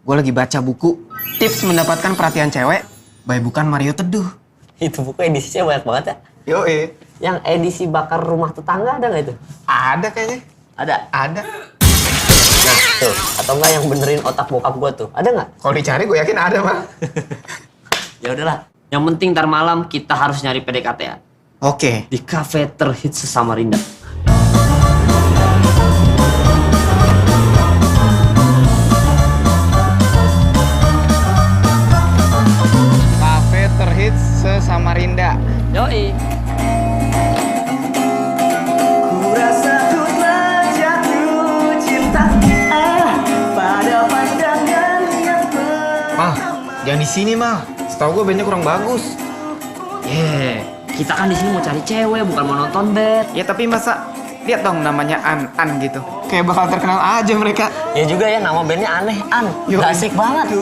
Gue lagi baca buku Tips Mendapatkan Perhatian Cewek by bukan Mario Teduh. Itu buku edisinya banyak banget ya. Yoi. Yang edisi bakar rumah tetangga ada nggak itu? Ada kayaknya. Ada. Ada. Nah tuh, atau enggak yang benerin otak bokap gua tuh, ada nggak? Kalau dicari gue yakin ada, mah. Ya udahlah. Yang penting ntar malam kita harus nyari PDKT ya. Oke. Di kafe terhits Samarinda. Cafe terhits se-Samarinda. Yoi. Mah, jangan di sini, mah. Setahu gue bandnya kurang bagus. Kita kan di sini mau cari cewek, bukan mau nonton band. Ya tapi masa lihat dong namanya An gitu. Kayak bakal terkenal aja mereka. Ya juga ya, nama bandnya aneh, An. Yoi. Gak asik banget.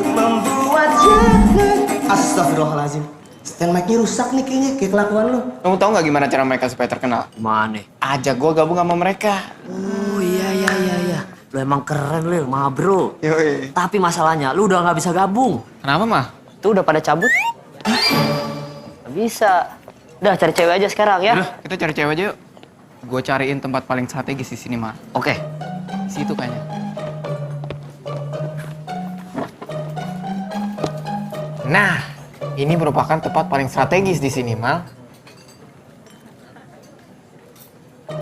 Astagfirullahaladzim. Stand mic-nya rusak nih kayaknya, kayak kelakuan lu. Kamu tahu nggak gimana cara mereka supaya terkenal? Mana? Ajak gue gabung sama mereka. Oh iya. Lu emang keren, Lil, mah bro. Yoi. Tapi masalahnya, lu udah nggak bisa gabung. Kenapa, mah? Tuh udah pada cabut. Gak bisa. Udah cari cewek aja sekarang ya. Udah, kita cari cewek aja yuk. Gue cariin tempat paling strategis di sini, mah. Oke. Situ kayaknya. Nah, ini merupakan tempat paling strategis di sini, Mal.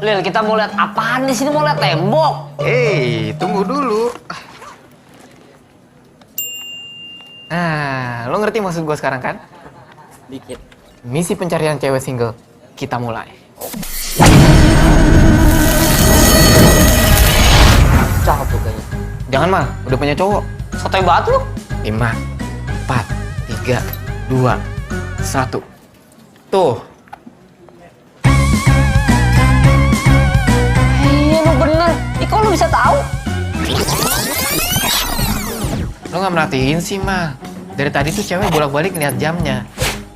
Lil, kita mau lihat apaan di sini? Mau lihat tembok. Tunggu dulu. Nah, lo ngerti maksud gue sekarang kan? Dikit. Misi pencarian cewek single, kita mulai. Cakep tuh kayaknya. Jangan, Mal, udah punya cowok. Sotoy banget lu. 5, 4, 3, 2, 1. Tuh. Iya lu bener. Ih kok lu bisa tahu? Lo nggak merhatiin sih, Mal. Dari tadi tuh cewek bolak-balik ngeliat jamnya.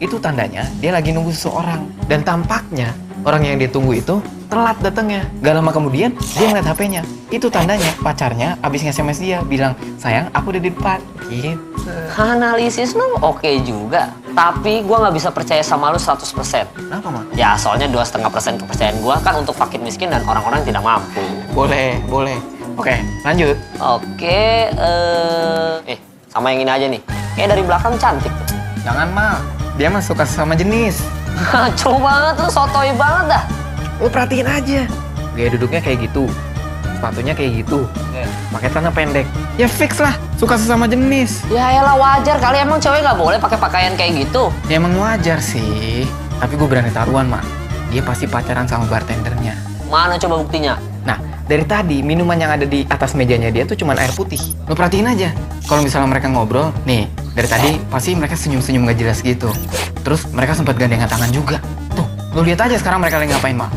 Itu tandanya dia lagi nunggu seseorang. Dan tampaknya orang yang dia tunggu itu telat datangnya. Gak lama kemudian dia ngeliat HP-nya. Itu tandanya pacarnya abis nge-SMS dia bilang, sayang aku udah di depan. Gitu. Analisis lu oke juga. Tapi gua nggak bisa percaya sama lu 100%. Kenapa, Mal? Ya soalnya 2,5% kepercayaan gua kan untuk fakir miskin dan orang-orang yang tidak mampu. Boleh. Oke, lanjut. Oke, sama yang ini aja nih. Kayak dari belakang cantik. Jangan, Mal. Dia mah suka sama jenis. Ngaco banget lu, sotoy banget dah. Lo perhatiin aja. Gaya duduknya kayak gitu. Sepatunya kayak gitu. Pakai celana pendek. Ya fix lah, suka sesama jenis. Ya elah wajar kali, emang cewek nggak boleh pakai pakaian kayak gitu. Ya emang wajar sih. Tapi gue berani taruhan, Mak. Dia pasti pacaran sama bartendernya. Mana coba buktinya? Nah, dari tadi minuman yang ada di atas mejanya dia tuh cuman air putih. Lo perhatiin aja. Kalau misalnya mereka ngobrol, nih, dari tadi pasti mereka senyum-senyum gak jelas gitu. Terus mereka sempat gandengan tangan juga. Tuh, lo lihat aja sekarang mereka lagi ngapain, Mak.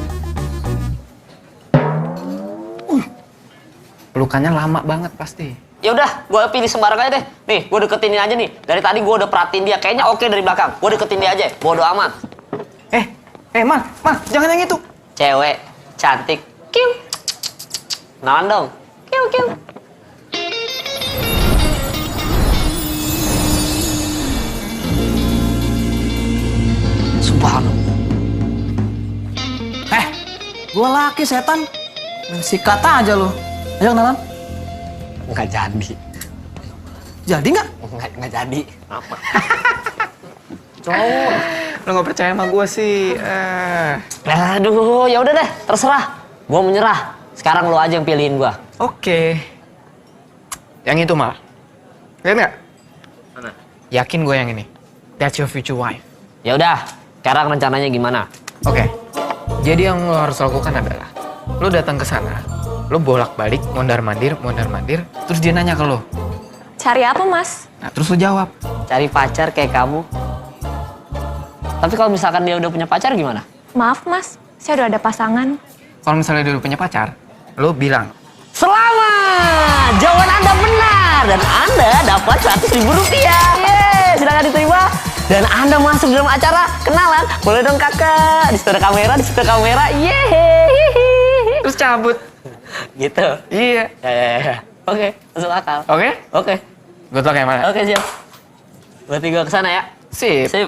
Pelukannya lama banget pasti. Ya udah, gue pilih sembarang aja deh. Nih, gue deketin ini aja nih. Dari tadi gue udah perhatiin dia, kayaknya oke dari belakang. Gue deketin dia aja, bodo amat. Mal, jangan yang itu. Cewek, cantik, kiu. Kenalan dong, kiu. Subhanallah. Gua laki setan. Main sikat aja lu. Ayo kenalan. Nggak jadi. Jadi nggak? Nggak jadi. Apa? Cowok, lo gak percaya sama gue sih. Aduh, ya udah deh, terserah. Gua menyerah. Sekarang lo aja yang pilihin gua. Oke. Yang itu, Mal. Lihat nggak? Mana? Yakin gue yang ini. That's your future wife. Ya udah, sekarang rencananya gimana? Oke. Jadi yang lo harus lakukan adalah lo datang ke sana, lo bolak-balik, mondar-mandir, terus dia nanya ke lo. Cari apa, Mas? Nah, terus lo jawab. Cari pacar kayak kamu. Tapi kalau misalkan dia udah punya pacar gimana? Maaf, Mas. Saya udah ada pasangan. Kalau misalnya dia udah punya pacar, lo bilang, Selamat! Jawaban Anda benar! Dan Anda dapat 100.000 rupiah. Yeay, silakan diterima. Dan Anda masuk dalam acara kenalan. Boleh dong kakak. Di situ ada kamera. Yeay. terus cabut. Gitu. Iya. Ya. Oke, masuk akal. Oke? Oke. Good luck ya, Mal. Oke, siap. Berarti gue kesana ya. Sip. Sip.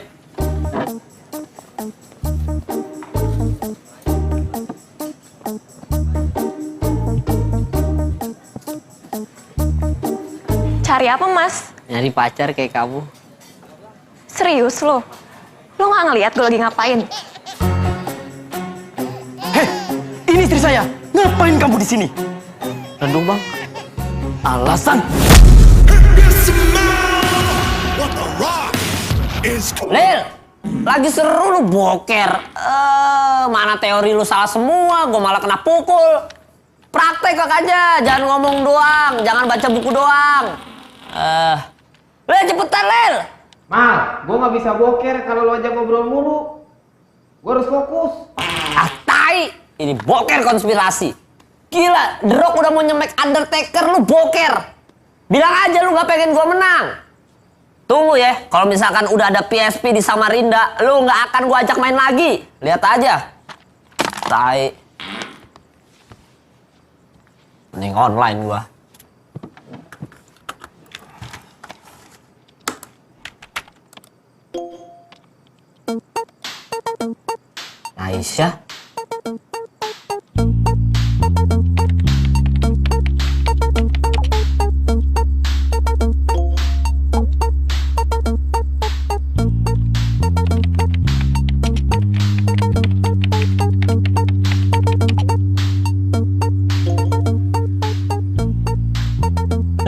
Cari apa, Mas? Nyari pacar kayak kamu. Serius lo? Lo nggak ngeliat gue lagi ngapain? Ini istri saya. Ngapain kamu di sini? Rendung, Bang. Alasan. Lil, lagi seru lu boker. Mana teori lu salah semua, gue malah kena pukul. Praktek aja, jangan ngomong doang, jangan baca buku doang. Lil, cepetan, Lil. Mal, gue nggak bisa boker kalau lo ajak ngobrol mulu. Gue harus fokus. Ah, tai. Ini boker konspirasi. Gila, The Rock udah mau nyemek Undertaker, lu boker. Bilang aja lu gak pengen gua menang. Tunggu ya, kalau misalkan udah ada PSP di Samarinda, lu gak akan gua ajak main lagi. Lihat aja. Tai. Mending online gua. Aisyah.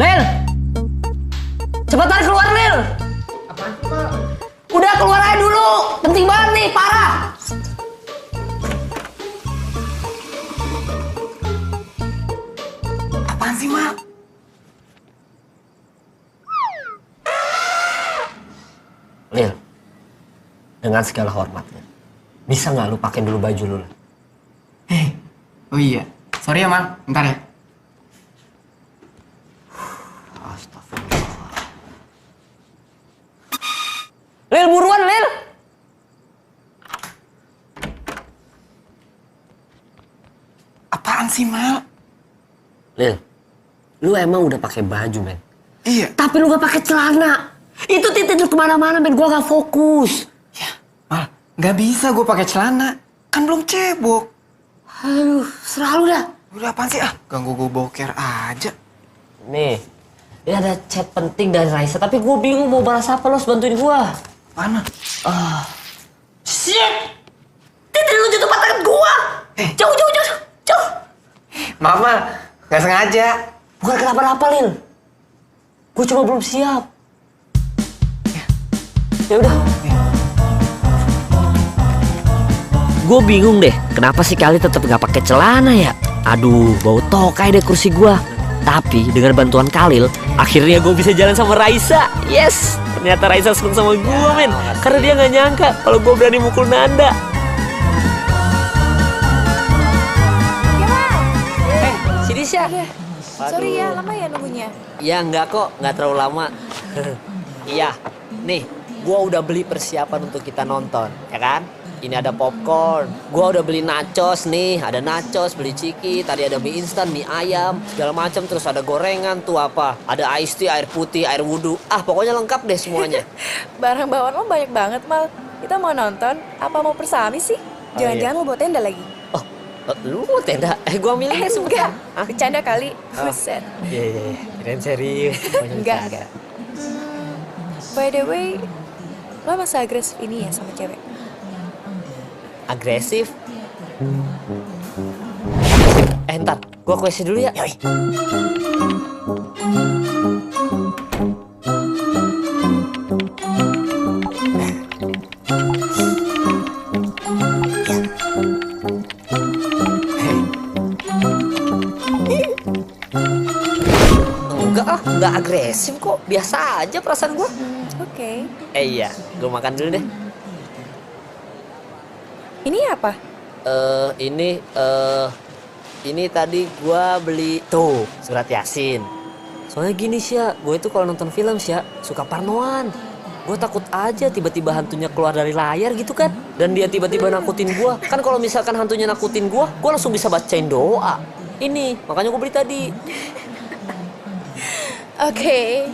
Lil! Cepetan keluar, Lil! Apaan sih, Mal? Udah keluar aja dulu! Penting banget nih, parah! Apaan sih, Mal? Lil, dengan segala hormatnya, bisa nggak lu pakai dulu baju lu? Oh iya. Sorry ya, Mal. Bentar ya. Astagfirullah. Lil, buruan, Lil! Apaan sih, Mal? Lil, lu emang udah pakai baju, men. Iya. Tapi lu gak pakai celana. Itu titik lu kemana-mana, men. Gua gak fokus. Ya, Mal. Nggak bisa gue pakai celana. Kan belum cebok. Aduh, serah lu dah. Udah apaan sih? Ganggu gue boker aja. Nih, ini ada chat penting dari Raisa. Tapi gue bingung mau balas apa, lo harus bantuin gua. Mana? Shit! Titik lu jatuh patah gua. Jauh. Maaf, Mal. Nggak sengaja. Bukan kenapa-napa, Lil. Gue cuma belum siap. Ya udah. Gue bingung deh, kenapa sih Kali tetap nggak pakai celana ya? Aduh, bau tokai deh kursi gue. Tapi dengan bantuan Khalil, akhirnya gue bisa jalan sama Raisa. Yes, ternyata Raisa seneng sama gue, men. Karena dia nggak nyangka kalau gue berani mukul Nanda. Sini Sya. Sorry ya, lama ya nunggunya. Ya enggak kok, nggak terlalu lama. Iya, nih, gua udah beli persiapan untuk kita nonton, ya kan? Ini ada popcorn, gua udah beli nachos nih, ada nachos, beli ciki, tadi ada mie instan, mie ayam, segala macam, terus ada gorengan tuh apa? Ada iced tea, air putih, air wudhu, pokoknya lengkap deh semuanya. Barang bawaan lo banyak banget, Mal. Kita mau nonton, apa mau persami sih? Jangan-jangan mau bawa tenda lagi? Oh, lu mau tenda? Gua milih deh sebentar. Enggak, bercanda kali. Buset. Iya, keren serius. Enggak. By the way, lo masa agresif ini ya sama cewek? Agresif? Ntar, gua kuesi dulu ya. Yoi. Enggak agresif kok, biasa aja perasaan gua. Oke. Iya, gua makan dulu deh. Ini apa? Ini tadi gua beli tuh surat Yasin. Soalnya gini Sya, gue itu kalau nonton film Sya suka parnoan. Gue takut aja tiba-tiba hantunya keluar dari layar gitu kan. Dan dia tiba-tiba nakutin gue. Kan kalau misalkan hantunya nakutin gue langsung bisa bacain doa. Ini, makanya gue beli tadi. Oke.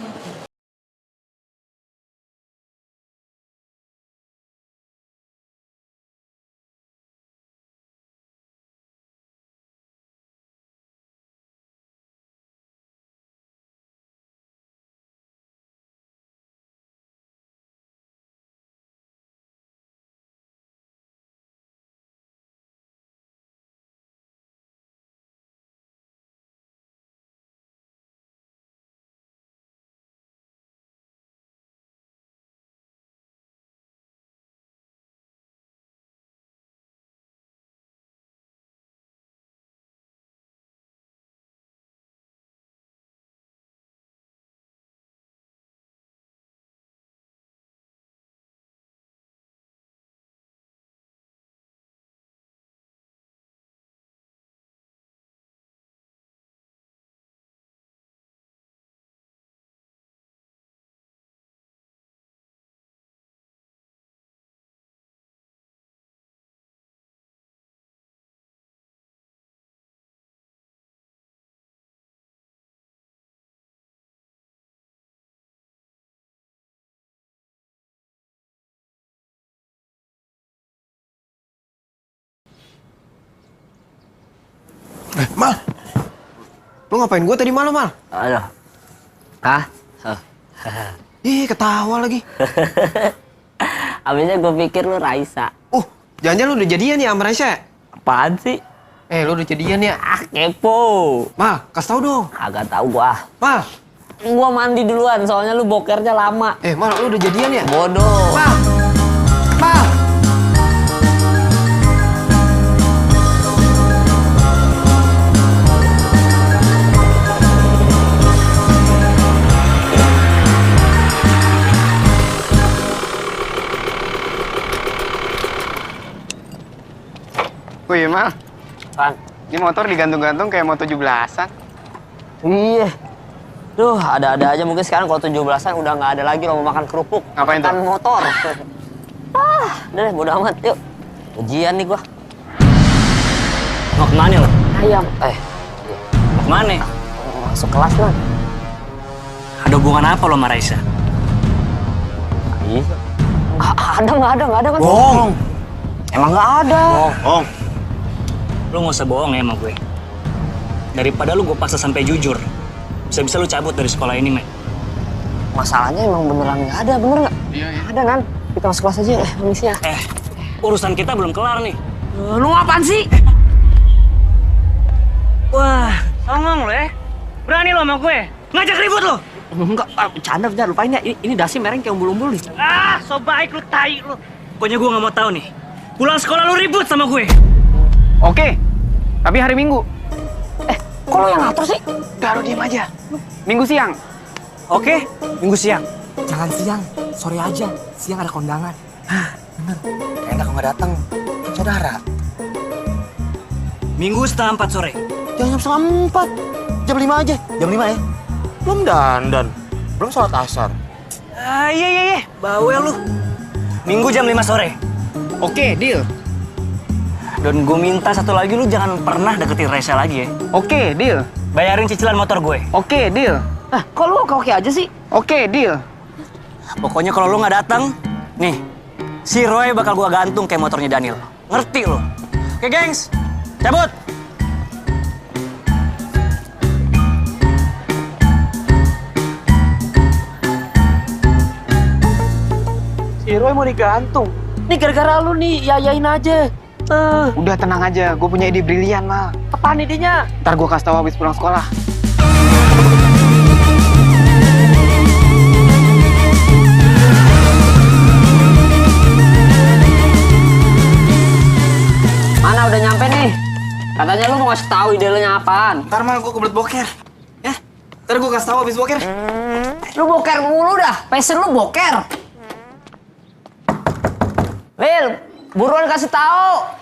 Mal. Lu ngapain gua tadi malam, Mal? Aduh. Hah? Ih, ketawa lagi. Abisnya gue pikir lu Raisa. Jangan-jangan lu udah jadian ya sama Raisa? Apaan sih? Lu udah jadian ya? Ah, kepo. Mal, kasih tau dong. Agak tahu gua. Mal. Gua mandi duluan, soalnya lu bokernya lama. Mal, lu udah jadian ya? Bodoh. Mal. Mal. Wih, Mal, Bang. ini motor digantung-gantung kayak mau 17-an. Iya. Duh, ada-ada aja mungkin sekarang kalau 17-an udah nggak ada lagi lo mau makan kerupuk. Ngapain tuh? Makan motor. Udah deh, bodo amat. Yuk. Ujian nih gua. Mau kemana lo? Ayam. Mau kemana? Masuk kelas lah. Ada hubungan apa lo sama Raisa? Iya. Nggak ada kan? Bohong. Emang nggak ada. Bohong. Lo nggak usah bohong ya sama gue. Daripada lo gue paksa sampai jujur, bisa-bisa lo cabut dari sekolah ini, men. Masalahnya emang beneran nggak ada, bener nggak? Iya. Ada kan? Kita masuk kelas aja, permisi ya. Urusan kita belum kelar nih. Lu apaan sih? Wah, songong lo ya. Berani lo sama gue? Ngajak ribut lo? Enggak, bercanda, lupain ya. Ini dasi mereng kayak umbul-umbul nih. Ah, so baik lo, tai lo. Pokoknya gue nggak mau tahu nih. Pulang sekolah lo ribut sama gue. Oke, tapi hari Minggu. Kok lo yang ngatur sih? Udah, lu diem aja. Minggu siang. Oke, Minggu siang. Jangan siang, sore aja. Siang ada kondangan. Bener. Enak kalau nggak datang. Saudara. Minggu setengah 4 sore. Jangan jam setengah 4. Jam 5 aja. Jam 5 ya. Belum dandan. Belum sholat asar. Ah, iya. Bawel lu. Minggu jam 5 sore. Oke, deal. Dan gue minta satu lagi, lu jangan pernah deketin Raisa lagi ya. Oke, deal. Bayarin cicilan motor gue. Oke, deal. Kok lu oke aja sih? Oke, deal. Pokoknya kalau lu nggak datang, nih, si Roy bakal gua gantung kayak motornya Daniel. Ngerti lu? Oke, gengs. Cabut. Si Roy mau digantung. Nih gara-gara lu nih, yayain aja. Udah tenang aja, gue punya ide brilian, Mal. Apaan idenya? Ntar gue kasih tahu habis pulang sekolah. Mana udah nyampe nih? Katanya lu mau ngasih tahu ide lu nya apaan? Ntar Mal, gue kebelet boker. Ya, ntar gue kasih tahu abis boker. Lu boker mulu dah. Passion lu boker. Lil, buruan kasih tahu.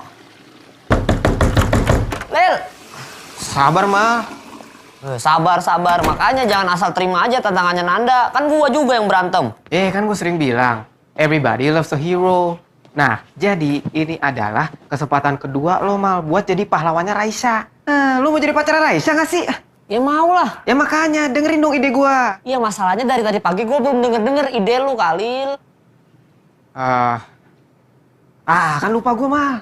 Lil. Sabar, Mal. Sabar. Makanya jangan asal terima aja tantangannya Nanda. Kan gua juga yang berantem. Kan gue sering bilang, everybody loves a hero. Nah, jadi ini adalah kesempatan kedua lo, Mal, buat jadi pahlawannya Raisa. Lo mau jadi pacar Raisa nggak sih? Ya mau lah. Ya makanya, dengerin dong ide gua. Iya, masalahnya dari tadi pagi gua belum denger ide lu, Khalil. Kan lupa gua, Mal.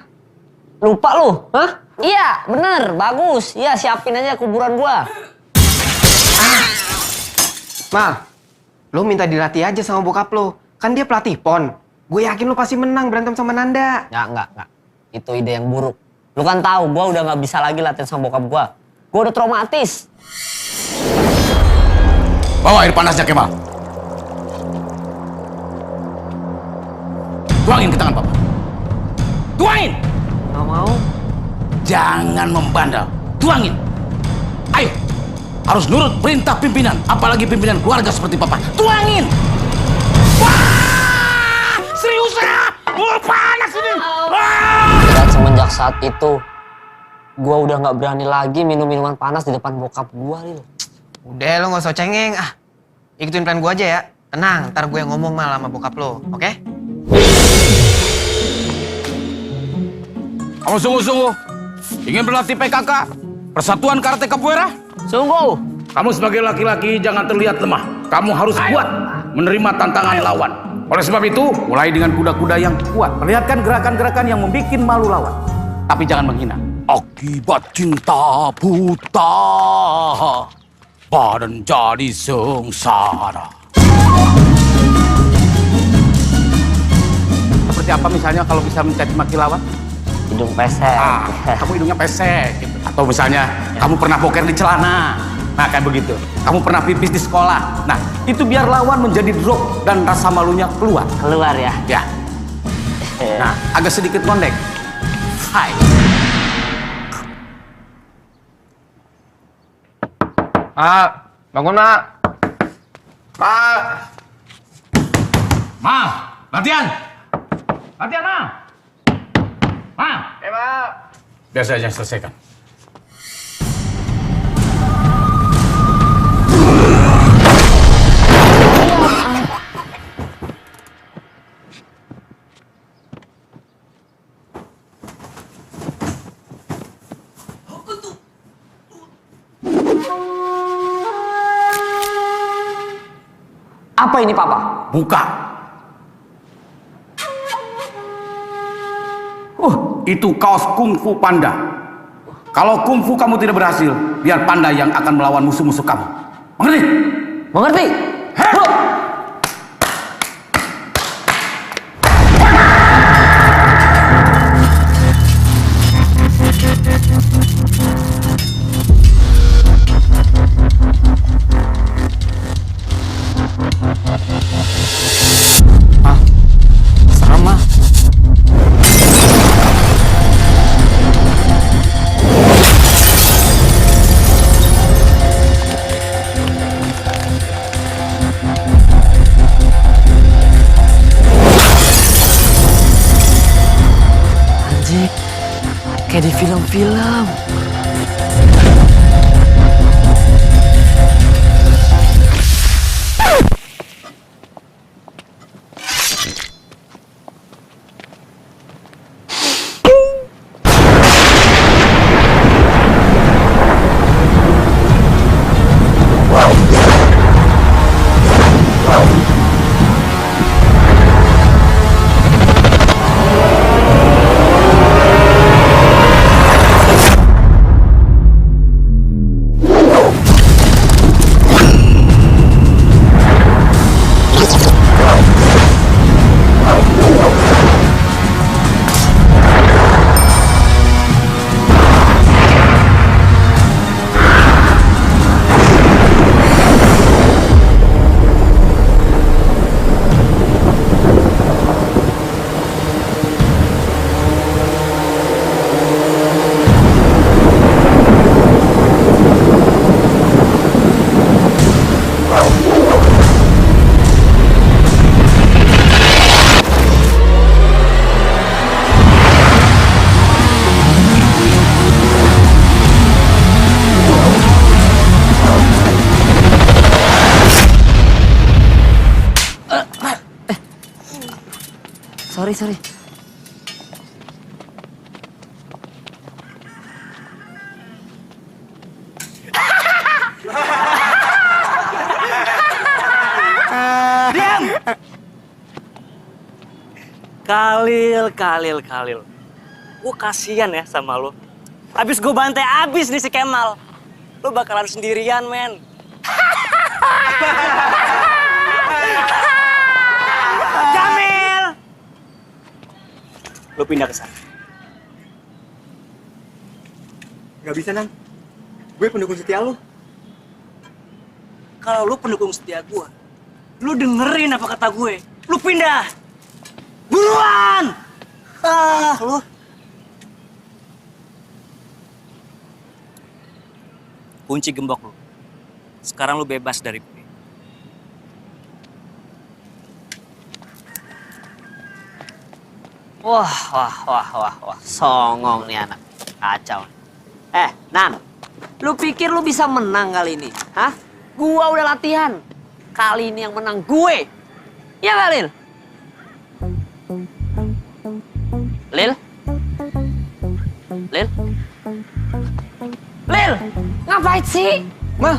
Lupa lu? Hah? Iya, bener. Bagus. Iya, siapin aja kuburan gua. Mal, lo minta dilatih aja sama bokap lo. Kan dia pelatih pon. Gue yakin lo pasti menang berantem sama Nanda. Ya, enggak. Itu ide yang buruk. Lu kan tahu gua udah nggak bisa lagi latihan sama bokap gua. Gua udah traumatis. Bawa air panasnya, Kemal. Tuangin ke tangan Papa. Tuangin! Nggak mau. Jangan membandel. Tuangin. Ayo. Harus nurut perintah pimpinan. Apalagi pimpinan keluarga seperti Papa. Tuangin! Wah! Serius ah! Oh, panas ini! Dan semenjak saat itu, gua udah nggak berani lagi minum minuman panas di depan bokap gua, Lil. Udah, lo gak usah cengeng. Ikutin plan gue aja ya. Tenang, ntar gue yang ngomong mal sama bokap lo, oke? Kamu sungguh-sungguh ingin berlatih PKK? Persatuan Karate Capoeira? Sungguh. Kamu sebagai laki-laki jangan terlihat lemah. Kamu harus kuat menerima tantangan lawan. Oleh sebab itu, mulai dengan kuda-kuda yang kuat. Perlihatkan gerakan-gerakan yang membuat malu lawan. Tapi jangan menghina. Akibat cinta buta, badan jadi sengsara. Seperti apa misalnya kalau bisa mencaci maki lawan? Hidung pesek. Kamu hidungnya pesek gitu. Atau misalnya kamu pernah boker di celana. Nah kayak begitu. Kamu pernah pipis di sekolah. Nah itu biar lawan menjadi drop dan rasa malunya keluar. Keluar ya. Ya. Nah agak sedikit ngondek. Hai. Pak, bangun, Mak. Pak. Ma, latihan. Latihan, Ma. Ma. Pak. Biar saja selesaikan. Apa ini, Papa? Buka. Itu kaos kungfu panda. Kalau kungfu kamu tidak berhasil, biar panda yang akan melawan musuh-musuh kamu. Mengerti? Mengerti? Bro. Sama. Anjing, kayak di film-film. Sorry. Khalil. Gue kasihan ya sama lo. Abis gue bantai abis nih si Kemal. Lo bakalan sendirian, men. Jamil! Lo pindah ke sana. Gak bisa, Nan. Gue pendukung setia lo. Kalau lo pendukung setia gue, lo dengerin apa kata gue. Lo pindah! Buruan! Lo. Kunci gembok lo. Sekarang lo bebas dari gue. Wah. Songong nih anak. Kacau. Nan. Lu pikir lu bisa menang kali ini? Hah? Gua udah latihan. Kali ini yang menang gue. Ya gak, Lil? Lil? Ngapain sih? Ma,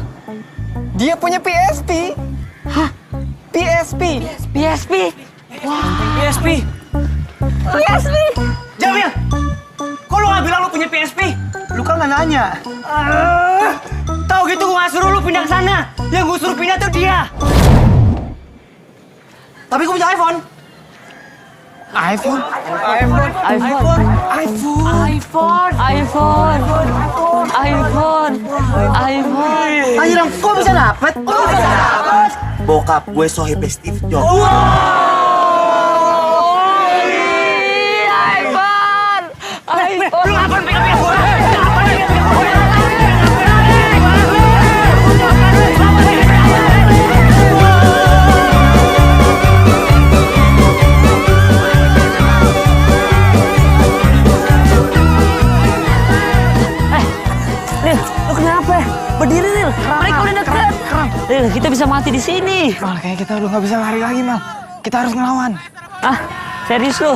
dia punya PSP. Hah? PSP. PSP? PSP! PSP? Jamil! Kok lo gak bilang lo punya PSP? tanya. Tahu gitu gue gak suruh lu pindah ke sana. Yang gue suruh pindah tuh dia. Tapi gue punya iPhone. iPhone. Anjir, kok bisa dapet? Bokap gue Sohib Steve Jobs. Lu ngapain pegang-pegang gue? Lil, lu kenapa? Berdiri, Lil. Mereka udah deket. Lil, kita bisa mati di sini. Mal, kayak kita udah nggak bisa lari lagi, Mal. Kita harus ngelawan. Ah, serius lu?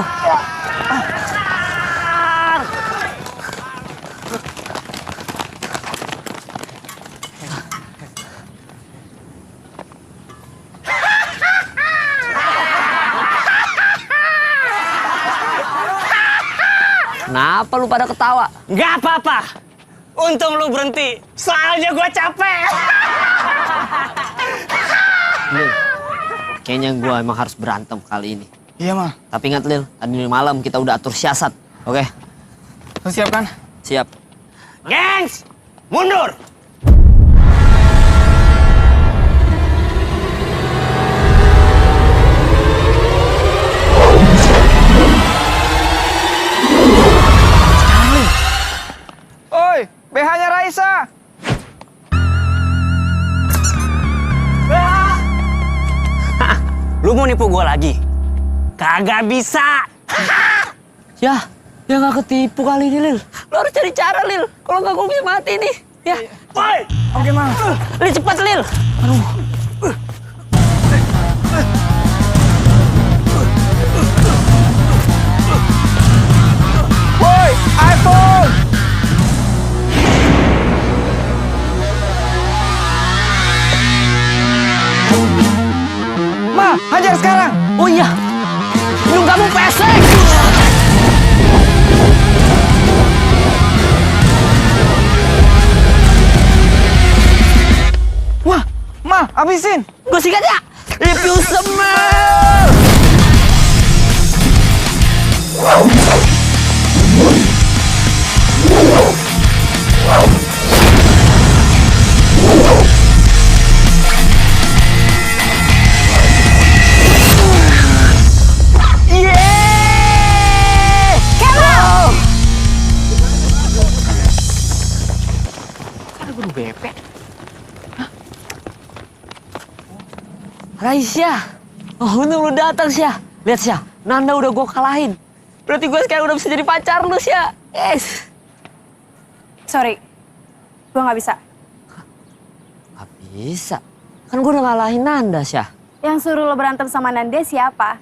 Kenapa lu pada ketawa? Gak apa-apa. Untung lu berhenti. Soalnya gue capek. Lil, kayaknya gua emang harus berantem kali ini. Iya, Mal. Tapi ingat, Lil, tadi malam kita udah atur siasat. Oke? Lu siap kan? Siap. Gengs, mundur. Oi, BH-nya Raisa. Lu mau nipu gue lagi? Kagak bisa. Ya nggak ketipu kali ini, Lil. Lo harus cari cara, Lil. Kalau nggak, gue bisa mati nih. Ya. Woi, Oke, Mal. Lil, cepat, Lil. Woi, iPhone. Ma, hajar sekarang. Oh iya. Minum kamu pesek. Wah, Ma, habisin. Gue sikat ya. If you smell. Raisya, oh untung lu datang, Syah. Lihat, Syah, Nanda udah gue kalahin. Berarti gue sekarang udah bisa jadi pacar lu, Syah. Yes. Sorry, gue nggak bisa. Gak bisa. Kan gue udah ngalahin Nanda, Syah. Yang suruh lo berantem sama Nanda siapa?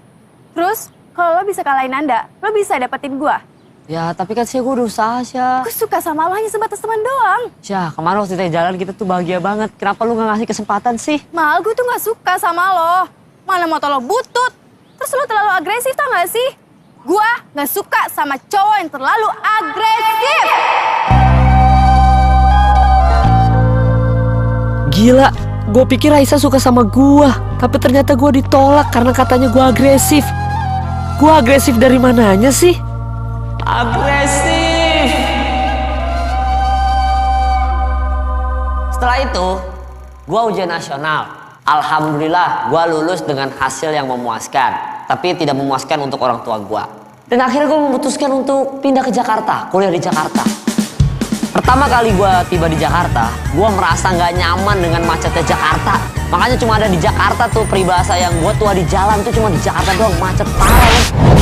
Terus, kalau lo bisa kalahin Nanda, lo bisa dapetin gue. Ya, tapi kan Syah, gue udah usaha, Syah. Gue suka sama lo hanya sebatas teman doang. Syah, kemarin waktu kita jalan kita tuh bahagia banget. Kenapa lu gak ngasih kesempatan sih? Mal, gue tuh gak suka sama lo. Mana motor lo butut. Terus lo terlalu agresif, tau gak sih? Gue gak suka sama cowok yang terlalu agresif. Gila, gue pikir Raisa suka sama gue. Tapi ternyata gue ditolak karena katanya gue agresif. Gue agresif dari mananya sih? Agresif! Setelah itu, gue ujian nasional. Alhamdulillah, gue lulus dengan hasil yang memuaskan. Tapi tidak memuaskan untuk orang tua gue. Dan akhirnya gue memutuskan untuk pindah ke Jakarta, kuliah di Jakarta. Pertama kali gue tiba di Jakarta, gue merasa nggak nyaman dengan macetnya Jakarta. Makanya cuma ada di Jakarta tuh peribahasa yang gue tua di jalan tuh cuma di Jakarta doang, macet parah.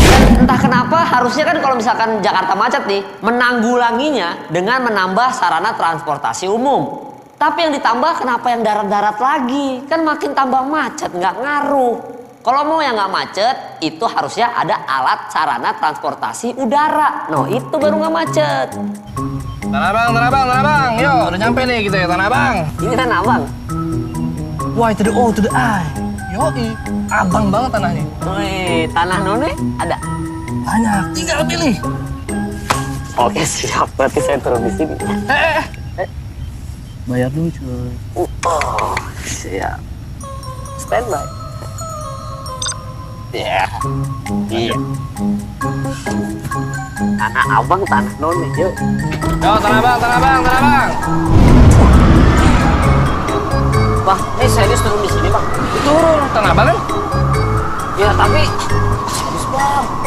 Dan entah kenapa harusnya kan kalau misalkan Jakarta macet nih, menanggulanginya dengan menambah sarana transportasi umum. Tapi yang ditambah kenapa yang darat-darat lagi? Kan makin tambah macet, nggak ngaruh. Kalau mau yang nggak macet, itu harusnya ada alat sarana transportasi udara. No, itu baru nggak macet. Tanah Abang. Yo, udah nyampe nih gitu ya, Tanah Abang. Ini Tanah Abang. Y to the O to the I. Yoi, abang banget tanahnya. Wih, tanah none ada. Banyak, tinggal pilih. Oke siap, berarti saya turun di sini. Bayar dulu cuy. Oh, siap. Standby. Ya. Iya. Tanah abang, tanah noni, yuk. Yo, tanah bang, tanah bang, tanah bang. Bang, ini serius turun di sini, Bang. Turun, tanah bang kan? Ya, tapi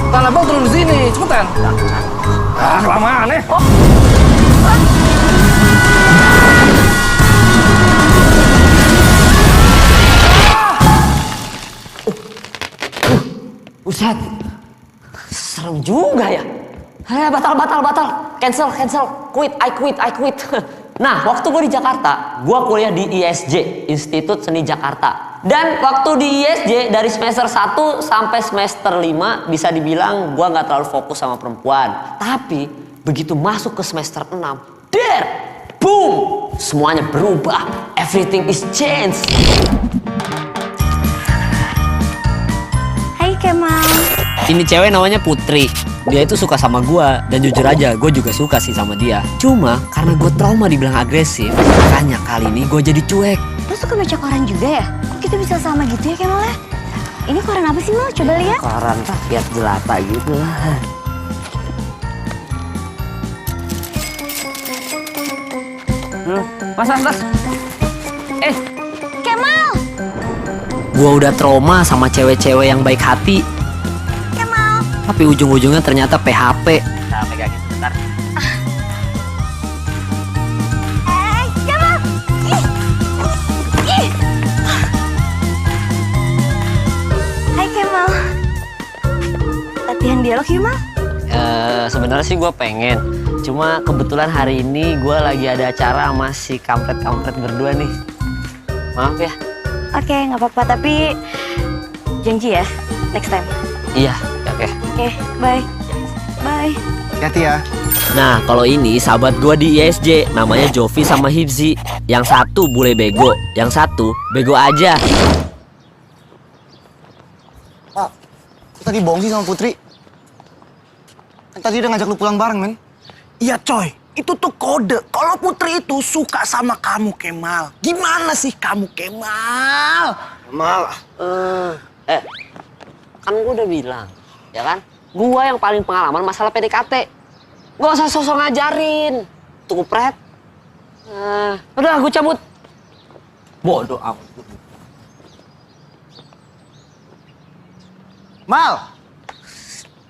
Tanah bang turun di sini, cepetan. Ah, kelamaan ya. buset. Serem juga ya. Batal. Cancel. Quit, I quit. Nah, waktu gue di Jakarta, gue kuliah di ISJ, Institut Seni Jakarta. Dan waktu di ISJ, dari semester 1 sampai semester 5, bisa dibilang gue nggak terlalu fokus sama perempuan. Tapi, begitu masuk ke semester 6, boom! Semuanya berubah. Everything is changed. Hai Kemal. Ini cewek namanya Putri. Dia itu suka sama gua, dan jujur aja gue juga suka sih sama dia. Cuma karena gue trauma dibilang agresif, makanya kali ini gue jadi cuek. Lo suka baca koran juga ya? Kok kita bisa sama gitu ya Kemal ya? Ini koran apa sih Mal? Coba lihat. Koran rakyat jelata gitu lah. Mas. Kemal! Gua udah trauma sama cewek-cewek yang baik hati. Kemal! Tapi ujung-ujungnya ternyata PHP. Nah, pegangin sebentar. Kemal! Ih! Hai Kemal. Latihan dialog yuk Mal? Sebenarnya sih gue pengen. Cuma kebetulan hari ini gue lagi ada acara sama si kampret-kampret berdua nih. Maaf ya. Oke, nggak apa-apa. Tapi janji ya, next time. Iya, oke. Oke, bye. Bye. Hati ya. Nah, kalau ini sahabat gue di ISJ, namanya Jovi sama Hibzi. Yang satu bule bego, yang satu bego aja. Pak, lu tadi bohong sih sama Putri. Kan tadi udah ngajak lu pulang bareng, men. Iya coy, itu tuh kode. Kalau Putri itu suka sama kamu Kemal. Gimana sih kamu Kemal? Kemal. Kan gue udah bilang, ya kan? Gue yang paling pengalaman masalah PDKT. Gak usah sosok ngajarin. Tuh kupret. Udah, gue cabut. Bodoh amat. Mal.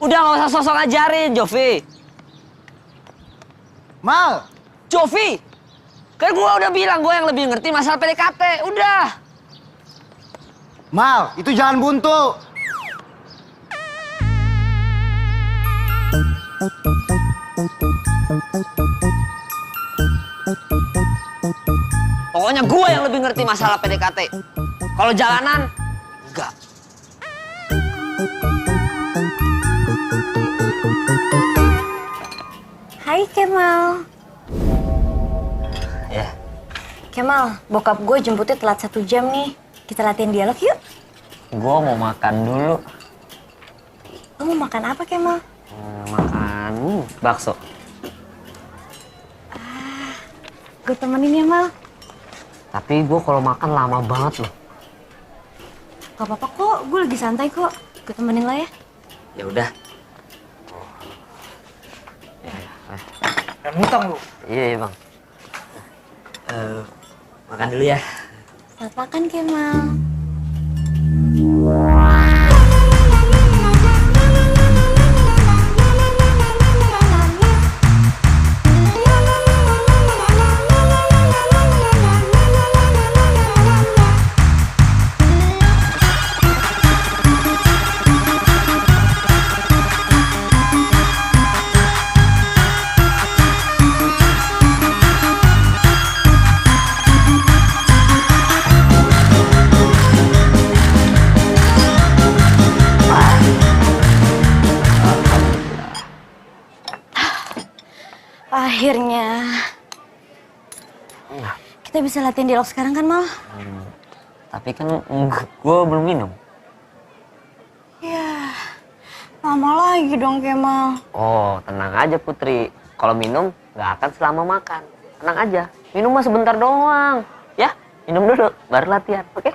Udah gak usah sosok ngajarin, Jovi. Mal. Jovi, kan gue udah bilang gue yang lebih ngerti masalah PDKT. Udah. Mal, itu jalan buntu. Pokoknya gue yang lebih ngerti masalah PDKT. Kalau jalanan, enggak. Hai Kemal. Ya. Kemal, bokap gue jemputnya telat 1 jam nih. Kita latihan dialog yuk. Gue mau makan dulu. Lo mau makan apa Kemal? Makan bakso. Gue temenin ya Mal. Tapi gue kalau makan lama banget loh. Gak apa-apa kok, gue lagi santai kok. Gue temenin lo ya. Ya udah. Dan hutang lu. Iya bang. Makan dulu ya. Selamat makan Kemal. Akhirnya kita bisa latihan dialog sekarang kan Mal? Tapi kan gue belum minum. Ya, lama lagi dong Kemal. Oh tenang aja Putri. Kalau minum nggak akan selama makan. Tenang aja, minum mah sebentar doang. Ya, minum dulu, baru latihan, oke?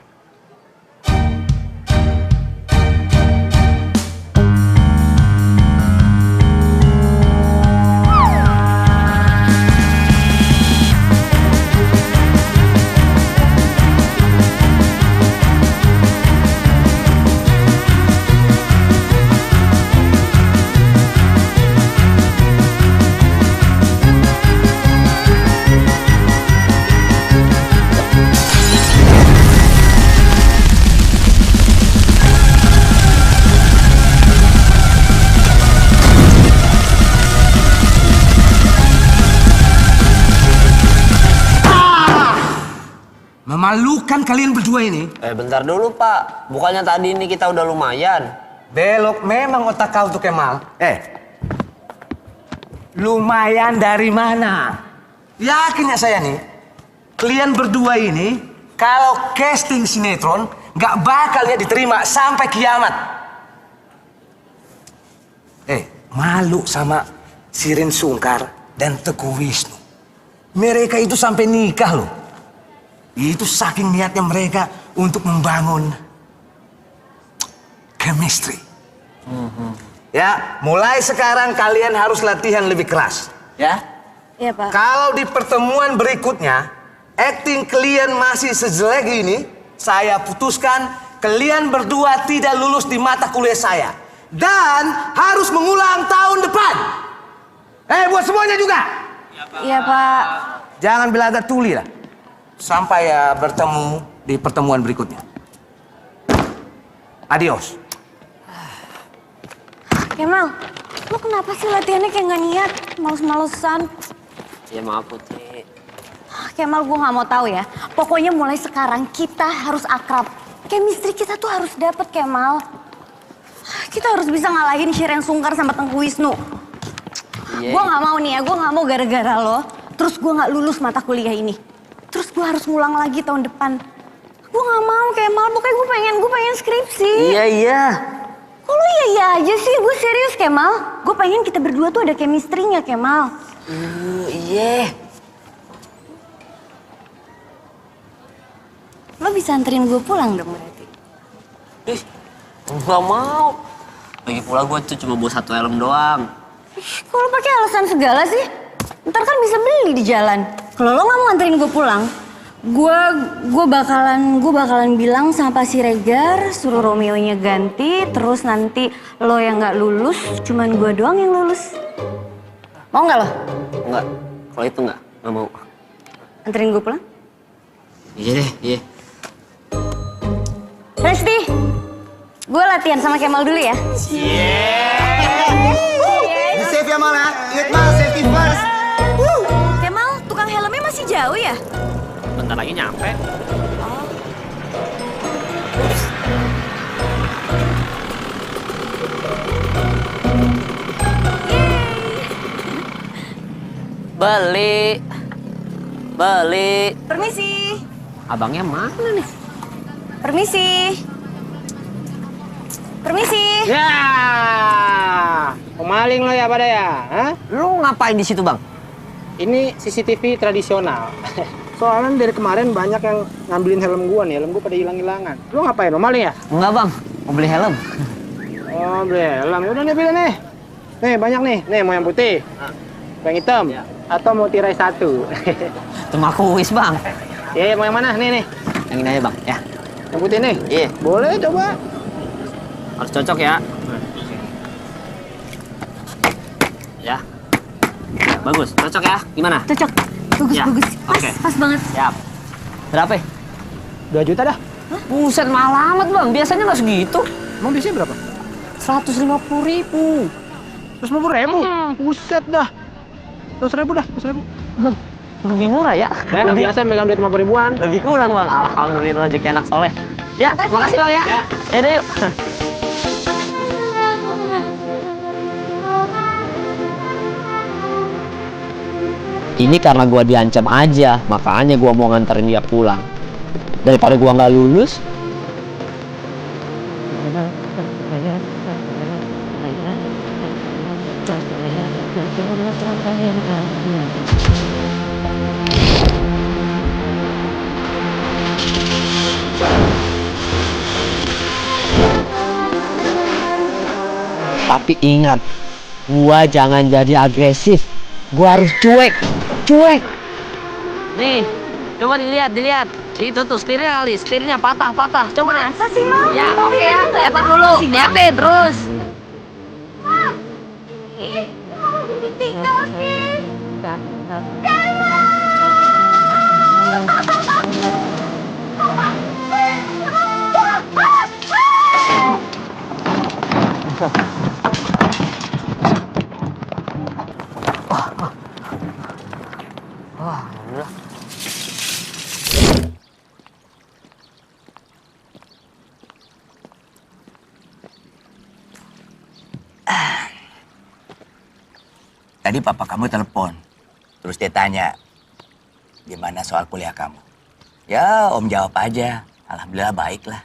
Memalukan kalian berdua ini. Bentar dulu Pak, bukannya tadi ini kita udah lumayan. Belok memang otak kau tuh Kemal. Lumayan dari mana? Yakin ya saya nih, kalian berdua ini kalau casting sinetron nggak bakalnya diterima sampai kiamat. Malu sama Sirin Sungkar dan Teguh Wisnu. Mereka itu sampai nikah loh. Itu saking niatnya mereka untuk membangun chemistry. Ya, mulai sekarang kalian harus latihan lebih keras. Ya. Iya, Pak. Kalau di pertemuan berikutnya, acting kalian masih sejelek ini, saya putuskan kalian berdua tidak lulus di mata kuliah saya. Dan harus mengulang tahun depan. Buat semuanya juga. Iya, Pak. Jangan belaga tuli lah. Sampai ya bertemu di pertemuan berikutnya. Adios. Kemal, lu kenapa sih latihannya kayak nggak niat? Males-malesan. Ya maaf Putri. Kemal, gue nggak mau tahu ya. Pokoknya mulai sekarang kita harus akrab. Chemistry kita tuh harus dapet, Kemal. Kita harus bisa ngalahin Siren Sungkar sama Tengku Wisnu. Gue nggak mau nih ya, gue nggak mau gara-gara lo. Terus gue nggak lulus mata kuliah ini. Terus gue harus ngulang lagi tahun depan. Gue gak mau Kemal, pokoknya gue pengen skripsi. Iya. Kok lu iya aja sih? Gue serius Kemal. Gue pengen kita berdua tuh ada chemistry-nya Kemal. Iya. Lo bisa anterin gue pulang dong berarti? Gak mau. Lagi pula gue tuh cuma bawa 1 helm doang. Kok lo pakai alasan segala sih? Ntar kan bisa beli di jalan. Kalau lo nggak mau anterin gue pulang, gue bakalan bilang sama Pak Siregar suruh Romeo-nya ganti, terus nanti lo yang nggak lulus, cuman gue doang yang lulus. Mau nggak lo? Enggak, kalau itu nggak mau. Anterin gue pulang? Iya deh, iya. Resti, gue latihan sama Kemal dulu ya. Di save ya Mal ya. Ingat Mal, safety first. Kemal, tukang helmnya masih jauh ya? Bentar lagi nyampe. Beli. Permisi. Abangnya mana nih? Permisi. Ya, pemaling lo ya pada ya? Hah? Lu ngapain di situ bang? Ini CCTV tradisional. Soalnya dari kemarin banyak yang ngambilin helm gua nih, helm gua pada hilang-hilangan. Lu ngapain, lo maling ya? Enggak bang, mau beli helm. Oh, beli helm. Udah nih, pilih nih. Nih, banyak nih. Nih, mau yang putih, yang hitam, atau mau tirai 1. Itu mah kuis bang. Iya, mau yang mana? Nih. Yang ini aja bang, ya. Yang putih nih? Iya. Boleh, coba. Harus cocok ya. Ya. Bagus, cocok ya? Gimana? Cocok. Bagus. Ya, Pas, oke. pas banget. Siap. Berapa ya? 2 juta dah. Buset, mahal amat bang. Biasanya nggak segitu. Emang biasanya berapa? 150.000. 150.000? Buset dah. 100.000 dah, 100.000. Lebih murah ya? Nah, biasa megang duit 50 ribuan. Lebih kurang bang. Alhamdulillah rezeki anak soleh. Ya, makasih bang ya. Ya deh yuk. Ini karena gua diancam aja, makanya gua mau nganterin dia pulang. Daripada gua nggak lulus. Tapi ingat, gua jangan jadi agresif. Gua harus cuek. Nih, coba dilihat. Itu tuh setirnya patah. Coba. Masa sih, Mal? Ya, oke ya. Lihat dulu. Lihatin terus. Ditinggal sih. Tadi papa kamu telepon. Terus dia tanya, gimana soal kuliah kamu? Ya, om jawab aja. Alhamdulillah baik lah.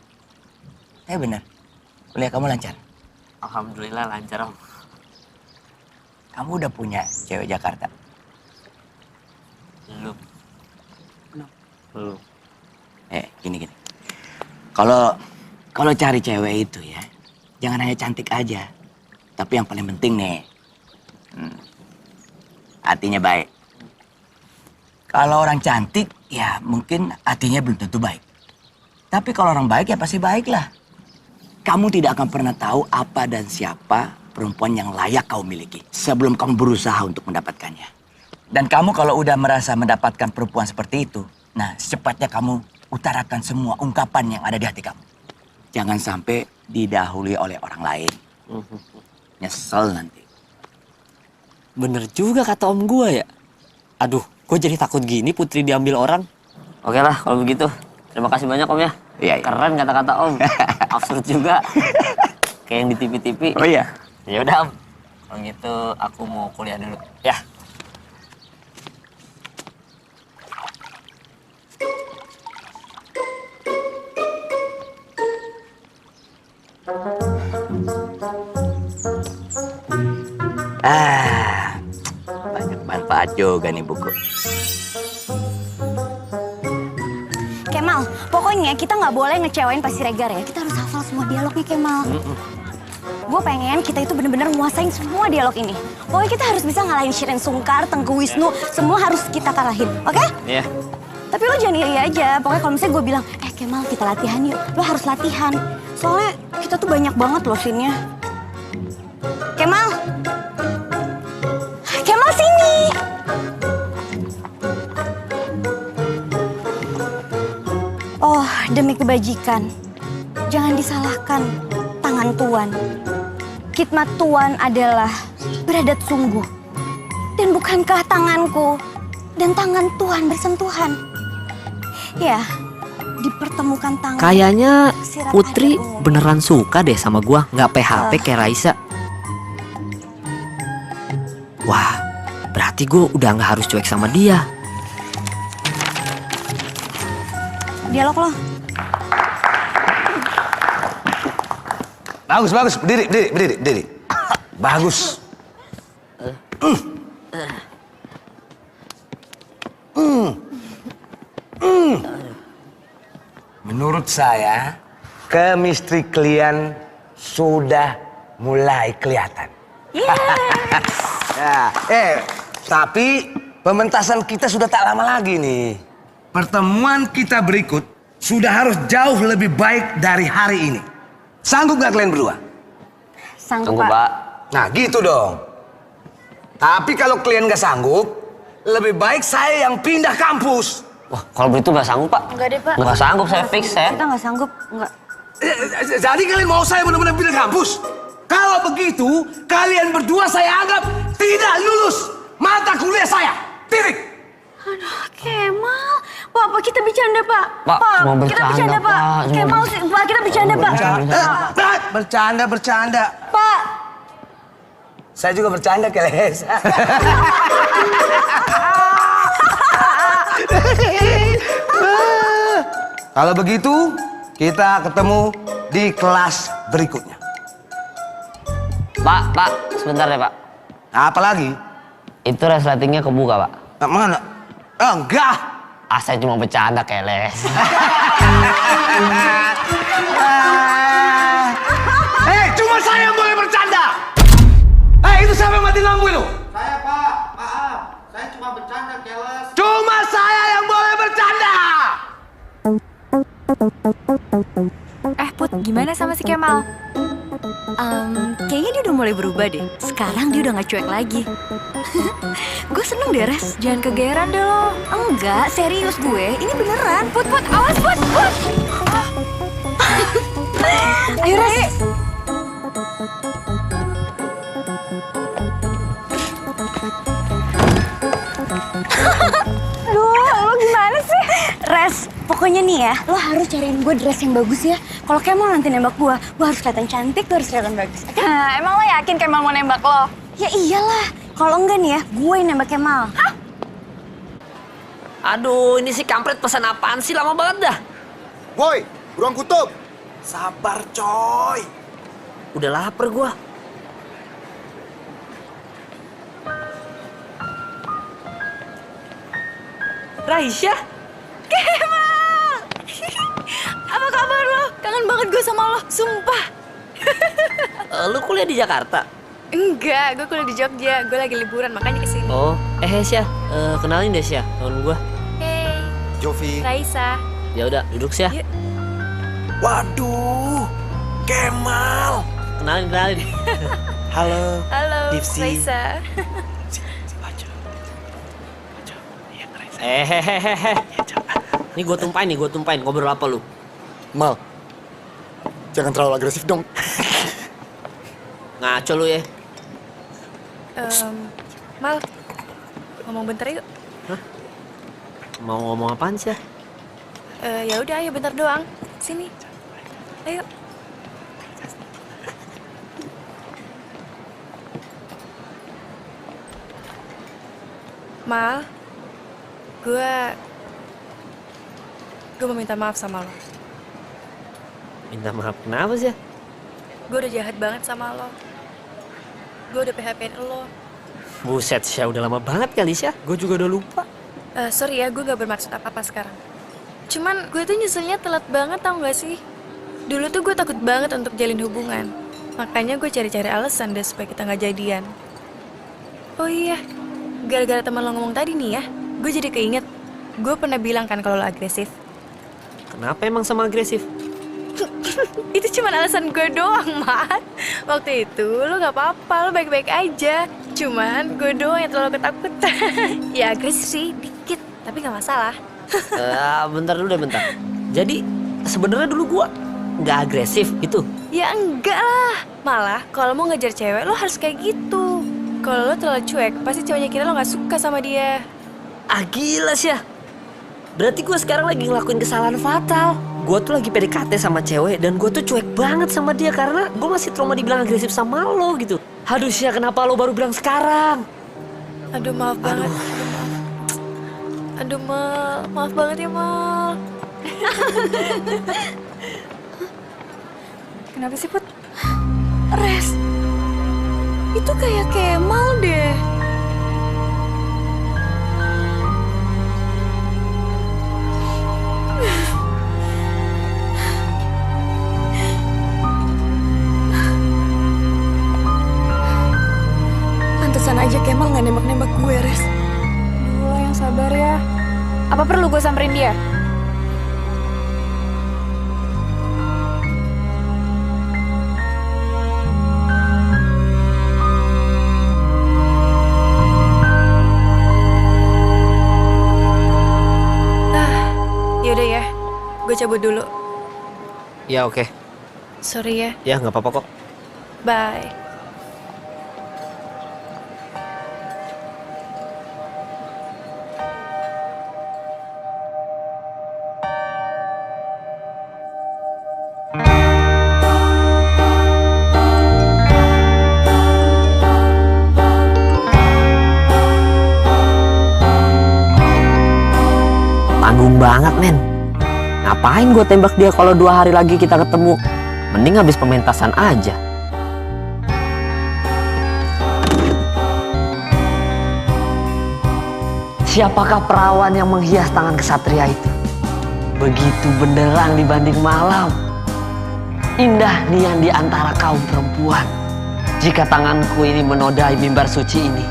Bener, kuliah kamu lancar? Alhamdulillah lancar, Om. Kamu udah punya cewek Jakarta? Belum. Gini. Kalau cari cewek itu ya, jangan hanya cantik aja. Tapi yang paling penting nih, hatinya baik. Kalau orang cantik, ya mungkin hatinya belum tentu baik. Tapi kalau orang baik ya pasti baik lah. Kamu tidak akan pernah tahu apa dan siapa perempuan yang layak kau miliki sebelum kamu berusaha untuk mendapatkannya. Dan kamu kalau udah merasa mendapatkan perempuan seperti itu, nah secepatnya kamu utarakan semua ungkapan yang ada di hati kamu. Jangan sampai didahului oleh orang lain. Nyesel nanti. Bener juga kata om gua ya. Aduh, gue jadi takut gini Putri diambil orang. Oke lah kalau begitu. Terima kasih banyak om ya. Iya. Keren kata-kata om. Absurd juga. Kayak yang di TV-TV. Oh iya? Ya udah om. Kalau gitu aku mau kuliah dulu. Ya. Banyak manfaat juga nih buku. Kemal, pokoknya kita nggak boleh ngecewain Pak Siregar ya. Kita harus hafal semua dialognya, Kemal. Gue pengen kita itu bener-bener nguasain semua dialog ini. Pokoknya kita harus bisa ngalahin Shiren Sungkar, Tengku Wisnu, semua harus kita kalahin, oke? Iya. Tapi lo jangan iri aja. Pokoknya kalau misalnya gue bilang, Kemal kita latihan yuk. Lo harus latihan. Soalnya kita tuh banyak banget loh scene-nya. Kemal! Kemal sini! Oh, demi kebajikan, jangan disalahkan tangan Tuan. Khidmat Tuan adalah beradat sungguh. Dan bukankah tanganku dan tangan Tuan bersentuhan? Ya, dipertemukan tangan. Kayaknya tersirat Putri adat umum. beneran suka deh sama gua, nggak PHP kayak Raisa. Wah, berarti gua udah nggak harus cuek sama dia. Dialog lo. Bagus. Berdiri. Bagus. Menurut saya, chemistry kalian sudah mulai kelihatan. Ya, tapi pementasan kita sudah tak lama lagi nih. Pertemuan kita berikut sudah harus jauh lebih baik dari hari ini. Sanggup gak kalian berdua? Sanggup, Pak. Nah gitu dong. Tapi kalau kalian gak sanggup, lebih baik saya yang pindah kampus. Wah, kalau begitu nggak sanggup Pak. Enggak deh, Pak. Nggak sanggup, saya fix ya. Kita nggak sanggup, enggak. Jadi kalian mau saya benar-benar pindah kampus? Kalau begitu, kalian berdua saya anggap tidak lulus mata kuliah saya. Titik. Aduh, Kemal. Pak, kita bercanda, Pak. Pak, cuma kita bercanda, bercanda, Pak. Pak. Kemal sih, Pak, kita bercanda, Pak. Bercanda. Pak. Saya juga bercanda, Keles. Kalau begitu, kita ketemu di kelas berikutnya. Pak, sebentar deh Pak. Apa lagi? Itu resletingnya kebuka, Pak. Mana? Enggak. Saya cuma bercanda, keles. Cuma saya yang boleh bercanda. Itu siapa yang mati lampu itu? Saya, Pak. Maaf. Saya cuma bercanda, keles. Cuma saya yang boleh bercanda. Put, gimana sama si Kemal? Kayaknya dia udah mulai berubah deh. Sekarang dia udah gak cuek lagi. Gue seneng deh, Res. Jangan kegeeran deh lo. Enggak, serius gue. Ini beneran. Put, awas, Put. Ayo, Res. Aduh, lo gimana sih? Res, pokoknya nih ya, lo harus cariin gue dress yang bagus ya. Kalau Kemal nanti nembak gue harus kelihatan cantik, gue harus kelihatan bagus. Okay? Emang lo yakin Kemal mau nembak lo? Ya iyalah, kalau enggak nih ya, gue yang nembak Kemal. Hah? Aduh, ini si kampret pesan apaan sih? Lama banget dah. Woi, ruang kutub. Sabar, coy. Udah lapar gua. Raisya? Kemal! Apa kabar lo? Kangen banget gue sama lo, sumpah. Lu kuliah di Jakarta? Enggak, gue kuliah di Jogja. Gue lagi liburan, makanya kesini. Oh, Syah, kenalin deh Syah, temen gua. Hey, Jovi. Raisa. Ya udah, duduk Syah. Yuk. Waduh, Kemal. Kenalin. Halo. Halo, Dipsi. Raisa. Hehehe. Ini gue tumpain. Ngobrol apa lu? Mal, jangan terlalu agresif dong. Ngaco lu ya. Mal, ngomong bentar yuk. Mau ngomong apaan Syah? Ya udah, ayo bentar doang. Sini. Ayo. Mal, gue mau minta maaf sama lo. Minta maaf kenapa Syah? Gue udah jahat banget sama lo. Gue udah PHP-in lo. Buset Syah, udah lama banget kali Syah. Gue juga udah lupa. Sorry ya, gue gak bermaksud apa-apa sekarang. Cuman gue tuh nyeselnya telat banget, tau gak sih? Dulu tuh gue takut banget untuk jalin hubungan. Makanya gue cari-cari alasan deh supaya kita gak jadian. Oh iya, gara-gara teman lo ngomong tadi nih ya, gue jadi keinget. Gue pernah bilang kan kalau lo agresif. Kenapa emang sama agresif? Itu cuma alasan gue doang, Mat. Waktu itu lo gak apa-apa, lo baik-baik aja. Cuman gue doang yang terlalu ketakutan. Ya agresif sih, dikit. Tapi gak masalah. Bentar dulu deh, bentar. Jadi sebenarnya dulu gua nggak agresif gitu? Ya enggak lah. Malah kalau mau ngejar cewek lo harus kayak gitu. Kalau lo terlalu cuek, pasti ceweknya kira lo gak suka sama dia. Gila Syah. Berarti gue sekarang lagi ngelakuin kesalahan fatal. Gue tuh lagi PDKT sama cewek dan gue tuh cuek banget sama dia karena gue masih trauma dibilang agresif sama lo gitu. Aduh Syah, kenapa lo baru bilang sekarang? Aduh, maaf banget. Aduh, Mal. Maaf banget ya, Mal. Kenapa sih, Put? Res, itu kayak Kemal deh. Pantesan aja Kemal gak nembak-nembak gue, Res. Aduh, yang sabar ya. Apa perlu gue samperin dia? Yaudah ya, gue cabut dulu. Ya oke. Sorry ya. Ya nggak apa-apa kok. Bye. Tanggung banget men. Ngapain gue tembak dia kalau 2 hari lagi kita ketemu? Mending habis pementasan aja. siapakah perawan yang menghias tangan kesatria itu? Begitu benderang dibanding malam. Indah nian di antara kaum perempuan. Jika tanganku ini menodai mimbar suci ini,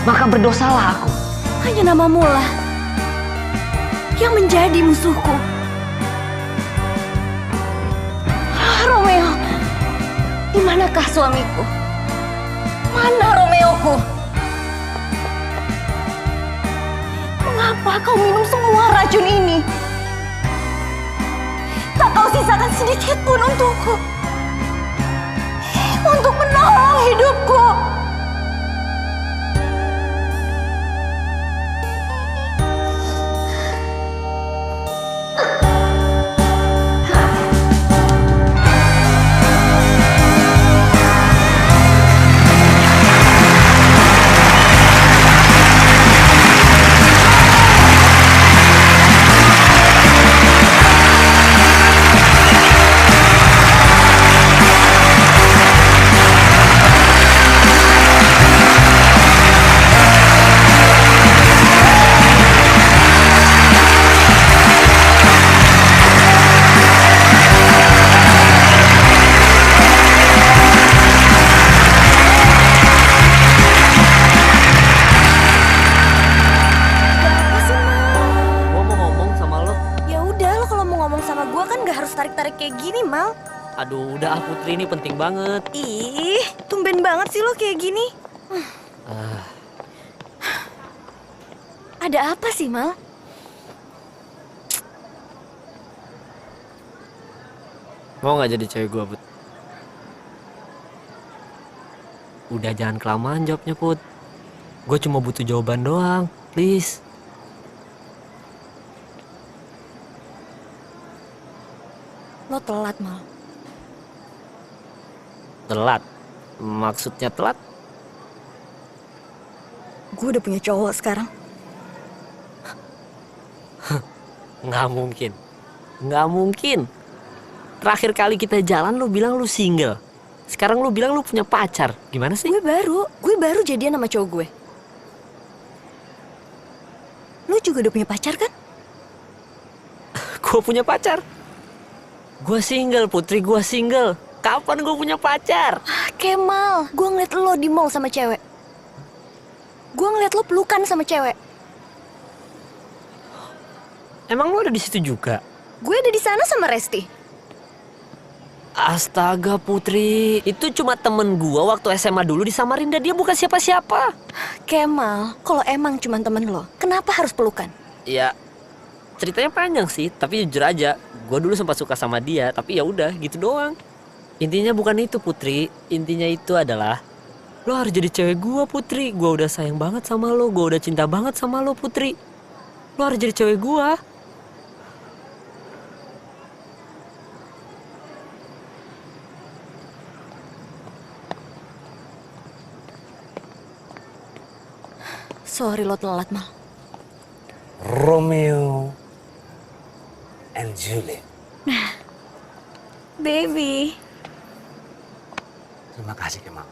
maka berdosalah aku. Hanya namamu lah yang menjadi musuhku. Romeo, di manakah suamiku? Mana Romeoku? Mengapa kau minum semua racun ini? Tak kau sisakan sedikit pun untukku. Untuk menolong hidupku. Tarik-tarik kayak gini, Mal. Aduh, udah Putri, ini penting banget. Ih, tumben banget sih lo kayak gini. Ada apa sih, Mal? Mau nggak jadi cewek gue, Put? Udah jangan kelamaan jawabnya, Put. Gue cuma butuh jawaban doang, please. Lo telat, Mal. Telat? Maksudnya telat? Gue udah punya cowok sekarang. Nggak mungkin. Nggak mungkin. Terakhir kali kita jalan lu bilang lu single. Sekarang lu bilang lu punya pacar. Gimana sih? Gue baru jadian sama cowok gue. Lu juga udah punya pacar kan? Gue punya pacar. Gue single, Putri, gue single. Kapan gue punya pacar? Kemal, gue ngeliat lo di mall sama cewek. Gue ngeliat lo pelukan sama cewek. Emang lo ada di situ juga? Gue ada di sana sama Resti. Astaga, Putri, itu cuma temen gue waktu SMA dulu di Samarinda. Dia bukan siapa-siapa. Kemal, kalau emang cuma temen lo, kenapa harus pelukan? Ya, ceritanya panjang sih, tapi jujur aja, gue dulu sempat suka sama dia, tapi ya udah gitu doang. Intinya bukan itu, Putri. Intinya itu adalah lo harus jadi cewek gue, Putri. Gue udah sayang banget sama lo, gue udah cinta banget sama lo, Putri. Lo harus jadi cewek gue. Sorry lo telat, Mal. Romeo and Juliet. Baby. Terima kasih, Kemal.